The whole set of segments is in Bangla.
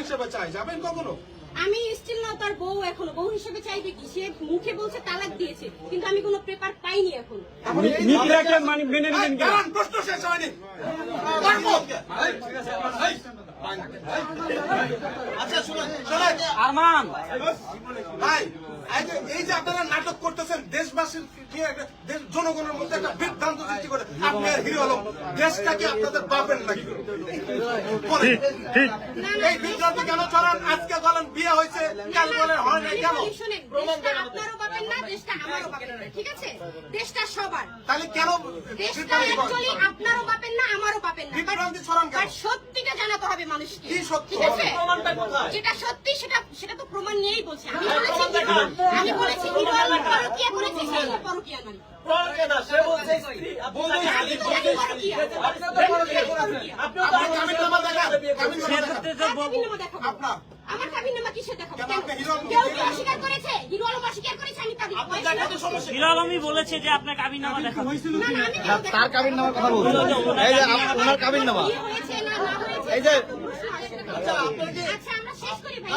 হিসেবে চাই, যাবেন কখনো? আমি স্টিল না তার বউ, এখনো বউ হিসেবে চাইবে কি? সে মুখে বলছে তালাক দিয়েছে, কিন্তু আমি কোনো পেপার পাইনি এখনো। প্রশ্ন শেষ হয়নি। আচ্ছা শুনুন আরমান ভাই, এই যে আপনারা নাটক করতেছেন, দেশবাসীর জনগণের মধ্যে একটা বিভ্রান্ত সৃষ্টি করে, আপনি আর হিরো আলম দেশটাকে আপনাদের বাপের নাকি? এই বিভ্রান্তি কেন ছড়ান? আজকে বলেন বিয়ে হয়েছে, কাল বলেন হয় নাই, কেন? আপনারও বাপের না, দেশটা আমারও বাপের না, ঠিক আছে? দেশটা সবার। তাহলে কেন দেশটা অ্যাকচুয়ালি আপনারও বাপের না, আমারও বাপের না। বিভ্রান্তি ছড়ান কেন? সত্যিটা জানাতে হবে মানুষকে। কি সত্যি? ঠিক আছে? যেটা সত্যি সেটা তো প্রমাণ নিয়েই বলছি। আমি বলেছি হিরো আলম পরকীয়া করেছে, সে পরকীয়া নারী। আমার কাবিননামা কিসে দেখাবো? কেউ কি অস্বীকার করেছে? হিরো আলম অস্বীকার করেছে? আমি হিরো আলমই বলেছে যে আপনার কাবিননামা দেখাবো। তার কাবিননামার কথা বলছি, এই যে ওনার কাবিননামা, এই যে আচ্ছা আমরা শেষ করি ভাই।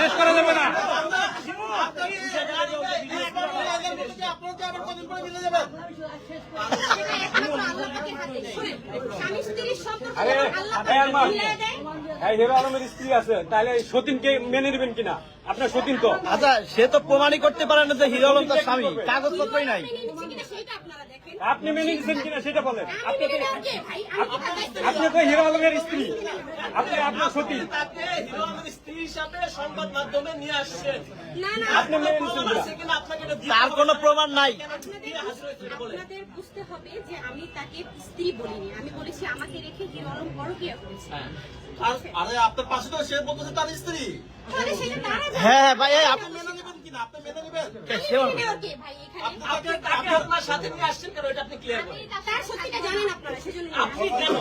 শেষ করা যাবে না। হিরো আলমের স্ত্রী আছে, তাহলে সতীনকে মেনে নেবেন কিনা? আপনার সতীন তো আচ্ছা, সে তো প্রমাণই করতে পারে না যে হিরো আলম তার স্বামী, কাগজপত্রই নাই। আপনি মেনে নিচ্ছেন কিনা সেটা বলেন। আপনি তো হিরো আলমের স্ত্রী, আপনি আপনার সতীন, হিরো আলমের স্ত্রী হিসাবে সংবাদ মাধ্যমে নিয়ে আসছেন, আপনি মেনে নিচ্ছেন কিনা? তার কোনো প্রমাণ নাই। আপনাদের বুঝতে হবে যে আমি তাকে স্ত্রী বলিনি, আমি বলেছি আমাকে রেখে হিরো আলম পরকীয়া করেছে। আরে আপনার পাশে তো সে বলতেছে তার স্ত্রী। তাহলে সেটা তারা জানে। হ্যাঁ ভাই, আপনি মেনে নেবেন কিনা? আপনি মেনে নেবেন? আমি নেওয়ার কে ভাই এখানে? তাকে আপনার সাথে নিয়ে আসছেন কেন? এটা আপনি ক্লিয়ার করেন। তার সত্যিটা জানেন আপনারা, সেজন্য আপনি কেন?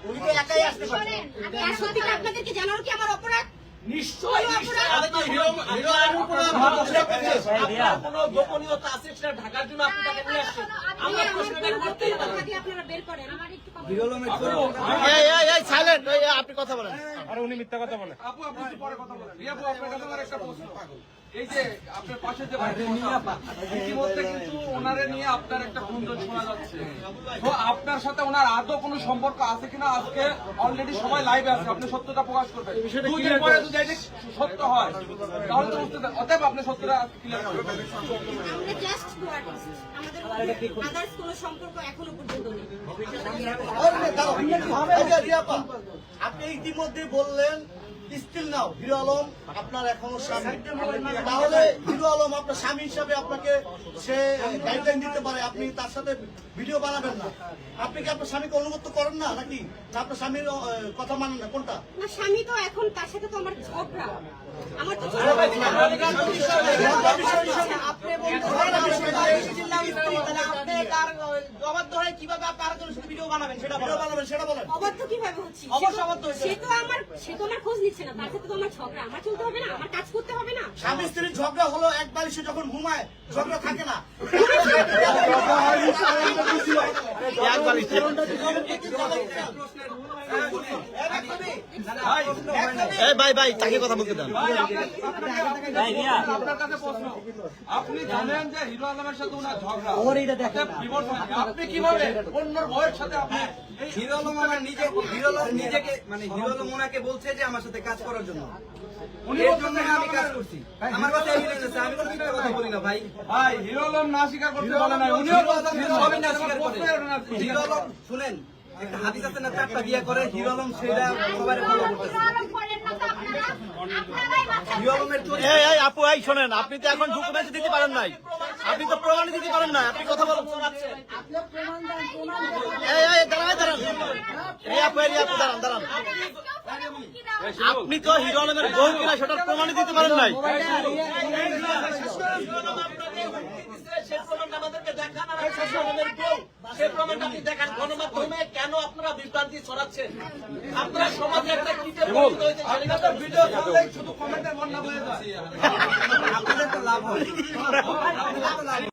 উনি তো একাই আসতে পারে। তার সত্যিটা আপনাদেরকে জানার কি আমার অপরাধ? নিশ্চয়ই কোনো গোপনীয়তা আছে সেটা ঢাকার জন্য আপনি তাকে নিয়ে আসছেন। আমরা প্রশ্ন করতেই পারি। আপনারা বের করেন, আমার একটু এই সাইলেন্ট, আপনি কথা বলেন। আর উনি মিথ্যা কথা বলে। আপু আপনি একটু পরে কথা বলেন। রিয়া আপু, আপনার কাছে আমার একটা প্রশ্ন। এই যে আপনার পাশে যে ইতিমধ্যে কিন্তু ওনারে নিয়ে আপনার একটা গুঞ্জন শোনা যাচ্ছে, তো আপনার সাথে ওনার আদৌ কোনো সম্পর্ক আছে কিনা আজকে অলরেডি সবাই লাইভে আছে, আপনি সত্যটা প্রকাশ করবেন। দুদিন পরে যদি এটা সত্য হয় তাহলে তো বুঝতে, অতএব আপনি সত্যটা ক্লিয়ার করবেন। আমরা জাস্ট ডু আর্টিস্ট, আমাদের আদার্স কোনো সম্পর্ক এখনো পর্যন্ত নেই। আপনি ইতিমধ্যে বললেন স্টিল নাও হিরো আলম আপনার এখনো স্বামী, তাহলে হিরো আলম আপনার স্বামী হিসাবে আপনাকে সে গাইডলাইন দিতে পারে, আপনি তার সাথে ভিডিও বানাবেন না? আপনি কি আপনার স্বামীকে অনুগত করেন না, নাকি আপনার স্বামীর কথা মানেন না? কোনটা? না, স্বামী তো এখন তার সাথে তো আমার ঝগড়া, আমার তো অবাধ্য হয় কিভাবে আপনার ভিডিও বানাবেন সেটা বলেন। অবাধ্য কিভাবে হচ্ছে? সে তো আমার খোঁজ নিচ্ছে না, তার সাথে তো আমার ঝগড়া, আমার চলতে হবে না, আমার কাজ করতে হবে না। স্বামী স্ত্রীর ঝগড়া হলো একবার সে যখন ঘুমায় ঝগড়া থাকে না। ভাই তাকে কথা বলতে দেন। আপনার কাছে প্রশ্ন, আপনি জানেন যে হিরো আলমের সাথে ওনার ঝগড়া, ডিভোর্স হয়নি, আপনি কিভাবে অন্যর বউয়ের সাথে আপনি হিরো আলম আমার নিজেকে মানে হিরো আলম ওনাকে বলছে যে আমার সাথে কাজ করার জন্য, এর জন্য আমি কাজ করছি। আমার কথা এভিডেন্স আছে, আমি কোনো মিথ্যা কথা বলি না ভাই। ভাই হিরো আলম না স্বীকার করতে বলে নাই, উনিও সবই না স্বীকার করে। হিরো আলম শুনেন, একটা হাদিস আছে না, 4টা বিয়ে করে, হিরো আলম সেটা সবাই ফলো করতেছে। হিরো আলমের এই আপু, এই শোনেন, আপনি তো এখন ডকুমেন্ট দিতে পারেন নাই, আপনি তো প্রমাণ দিতে পারেন না, আপনি কথা বলুন। দাঁড়ান। আপনি তো হিরো আলমের বউ কিনা সেটার প্রমাণ দিতে পারেন নাই। গণমাধ্যমে কেন আপনারা বিভ্রান্তি ছড়াচ্ছেন? আপনারা সমাজে একটা ভিডিও শুধু কমেন্টের বন্যা হয়ে যায়, আপনাদের তো লাভ হয়।